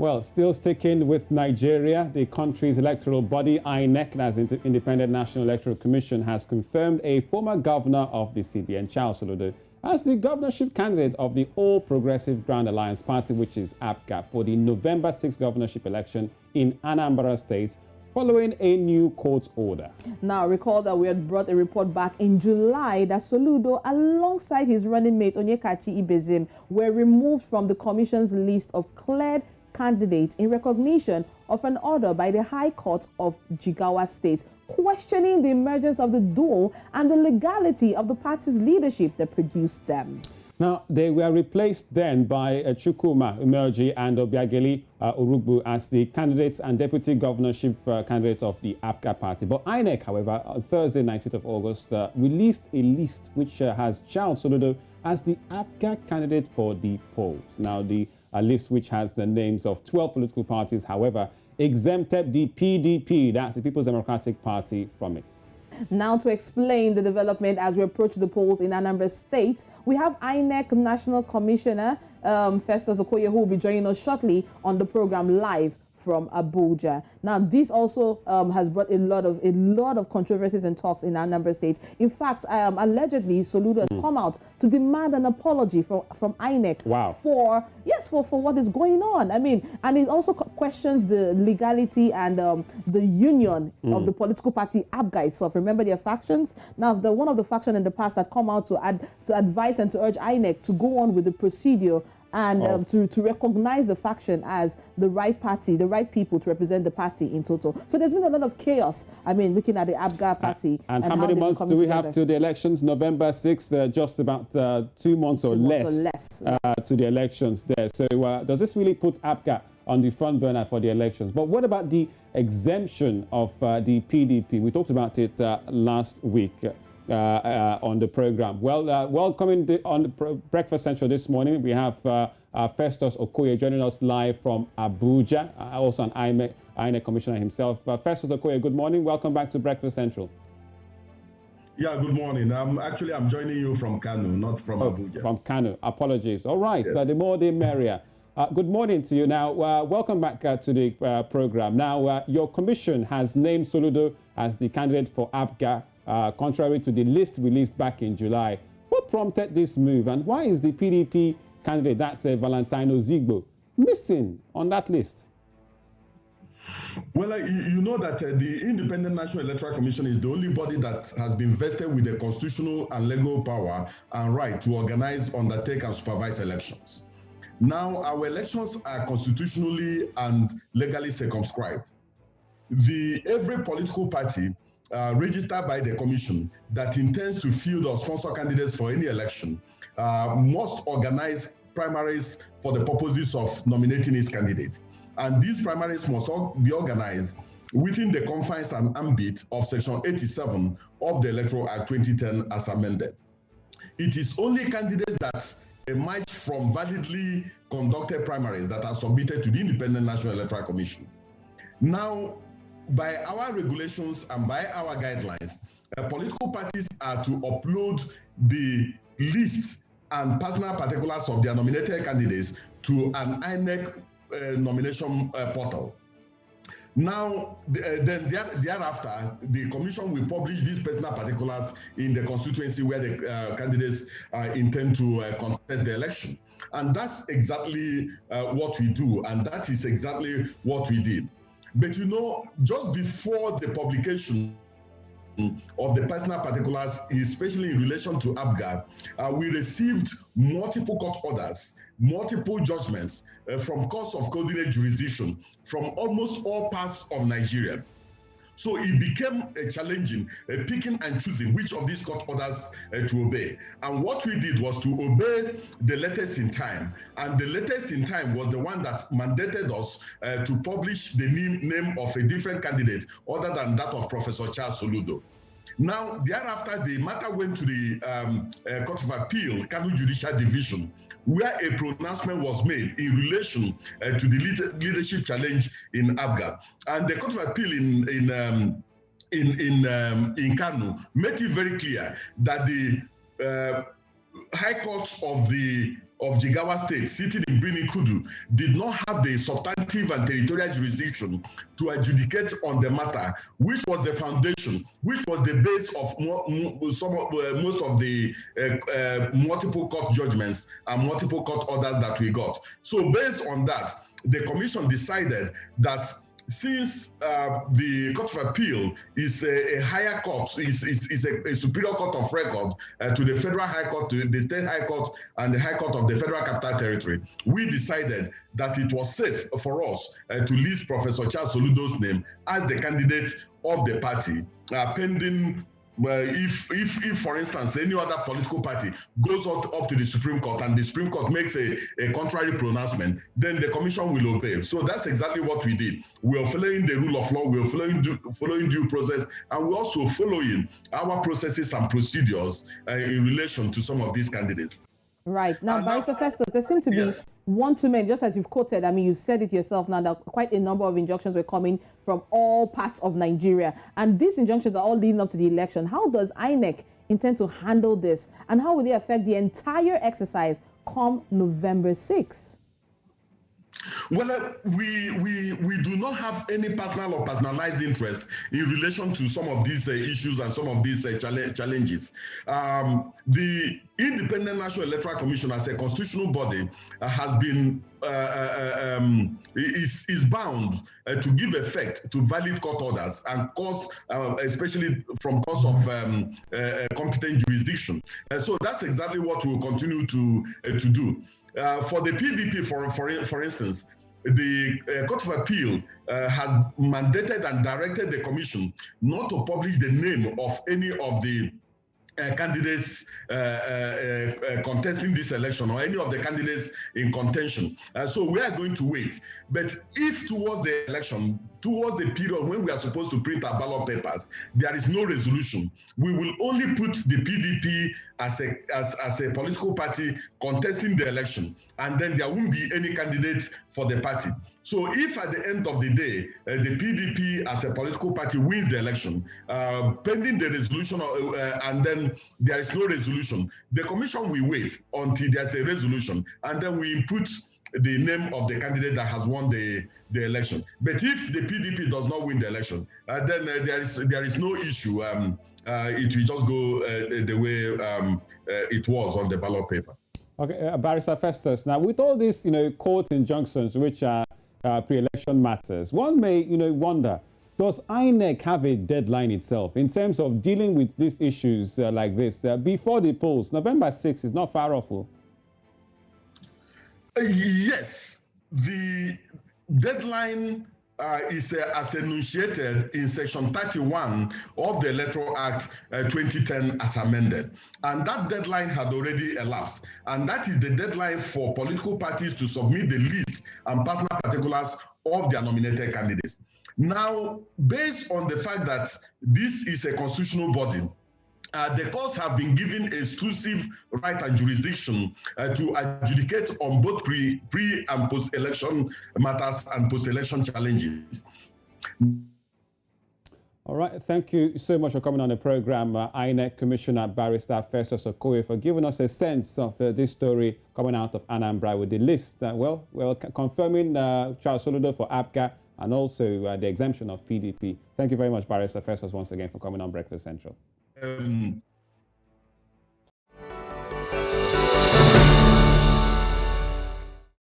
Well, still sticking with Nigeria, the country's electoral body, INEC, that's Independent National Electoral Commission, has confirmed a former governor of the CBN, Charles Soludo, as the governorship candidate of the All Progressive Grand Alliance Party, which is APGA, for the November 6th governorship election in Anambra State, following a new court order. Now, recall that we had brought a report back in July that Soludo, alongside his running mate Onyekachi Ibezim, were removed from the commission's list of cleared candidates in recognition of an order by the High Court of Jigawa State questioning the emergence of the duo and the legality of the party's leadership that produced them. Now, they were replaced then by Chukwuma Umerji and Obiageli Urugbu as the candidates and deputy governorship candidates of the APGA party. But INEC, however, on Thursday, 19th of August, released a list which has Charles Soludo as the APGA candidate for the polls. Now, the list which has the names of 12 political parties, however, exempted the PDP, that's the People's Democratic Party, from it. Now, to explain the development as we approach the polls in Anambra State, we have INEC National Commissioner Festus Okoye, who will be joining us shortly on the program live from Abuja. Now, this also has brought a lot of controversies and talks in Anambra State. In fact, allegedly, Soludo has come out to demand an apology from INEC for what is going on. I mean, and it also questions the legality and the union of the political party APGA itself. Remember their factions? Now, one of the factions in the past that come out to advise and to urge INEC to go on with the procedure and to recognize the faction as the right party, the right people to represent the party in total. So there's been a lot of chaos, I mean, looking at the APGA party. And how many months do we have to the elections? November 6th, just about 2 months or less to the elections there. So does this really put APGA on the front burner for the elections? But what about the exemption of the PDP? We talked about it last week. On the program. Well, welcoming on the Breakfast Central this morning, we have Festus Okoye joining us live from Abuja, also an INEC commissioner himself. Festus Okoye, good morning. Welcome back to Breakfast Central. Yeah, good morning. I'm joining you from Kano, not from Abuja. From Kano. Apologies. All right. Yes. The more the merrier. Good morning to you. Now, welcome back to the program. Now, your commission has named Soludo as the candidate for APGA, contrary to the list released back in July. What prompted this move, and why is the PDP candidate, that's Valentino Zigbo, missing on that list? Well, you know that the Independent National Electoral Commission is the only body that has been vested with the constitutional and legal power and right to organize, undertake, and supervise elections. Now, our elections are constitutionally and legally circumscribed. Every political party registered by the commission that intends to field or sponsor candidates for any election must organize primaries for the purposes of nominating its candidates. And these primaries must all be organized within the confines and ambit of Section 87 of the Electoral Act 2010 as amended. It is only candidates that emerge from validly conducted primaries that are submitted to the Independent National Electoral Commission. Now, by our regulations and by our guidelines, political parties are to upload the lists and personal particulars of their nominated candidates to an INEC nomination portal. Now, thereafter, the commission will publish these personal particulars in the constituency where the candidates intend to contest the election. And that's exactly what we do, and that is exactly what we did. But you know, just before the publication of the personal particulars, especially in relation to APGA, we received multiple court orders, multiple judgments from courts of coordinate jurisdiction from almost all parts of Nigeria. So it became challenging, picking and choosing which of these court orders to obey. And what we did was to obey the latest in time. And the latest in time was the one that mandated us to publish the name of a different candidate other than that of Professor Charles Soludo. Now, thereafter, the matter went to the Court of Appeal, Kano Judicial Division, where a pronouncement was made in relation to the leadership challenge in APGA. And the Court of Appeal in Kano made it very clear that the High Court of of Jigawa State, sitting in Birnin Kudu, did not have the substantive and territorial jurisdiction to adjudicate on the matter, which was the foundation, which was the base of most of the multiple court judgments and multiple court orders that we got. So based on that, the commission decided that since the Court of Appeal is a higher court, is a superior court of record to the Federal High Court, to the State High Court, and the High Court of the Federal Capital Territory, we decided that it was safe for us to list Professor Charles Soludo's name as the candidate of the party, pending. If, for instance, any other political party goes up to the Supreme Court and the Supreme Court makes a contrary pronouncement, then the commission will obey. So that's exactly what we did. We are following the rule of law, we are following due process, and we're also following our processes and procedures in relation to some of these candidates. Right. Now, Barrister Festus, there seem to be one too many, just as you've quoted. I mean, you've said it yourself now that quite a number of injunctions were coming from all parts of Nigeria. And these injunctions are all leading up to the election. How does INEC intend to handle this? And how will they affect the entire exercise come November 6th? Well, we do not have any personal or personalized interest in relation to some of these issues and some of these challenges. The Independent National Electoral Commission, as a constitutional body, has been is bound to give effect to valid court orders and cause, especially from cause of competent jurisdiction. So that's exactly what we'll continue to do. For the PDP, for instance, the Court of Appeal has mandated and directed the Commission not to publish the name of any of the candidates contesting this election or any of the candidates in contention. So we are going to wait. But if towards the election, towards the period when we are supposed to print our ballot papers, there is no resolution, we will only put the PDP as a political party contesting the election, and then there won't be any candidates for the party. So if at the end of the day, the PDP as a political party wins the election, pending the resolution, and then there is no resolution, the commission will wait until there's a resolution, and then we input the name of the candidate that has won the election. But if the PDP does not win the election, then there is no issue. It will just go the way it was on the ballot paper. Okay, Barrister Festus. Now, with all these, court injunctions, which are pre-election matters, one may, wonder, does INEC have a deadline itself in terms of dealing with these issues like this before the polls? November 6th is not far off. Yes, the deadline is as enunciated in Section 31 of the Electoral Act 2010 as amended. And that deadline had already elapsed. And that is the deadline for political parties to submit the list and personal particulars of their nominated candidates. Now, based on the fact that this is a constitutional body, the courts have been given exclusive right and jurisdiction to adjudicate on both pre and post-election matters and post-election challenges. All right, thank you so much for coming on the program, INEC Commissioner Barrister Festus Okoye, for giving us a sense of this story coming out of Anambra with the list. Confirming Charles Soludo for APGA and also the exemption of PDP. Thank you very much, Barrister Festus, once again for coming on Breakfast Central.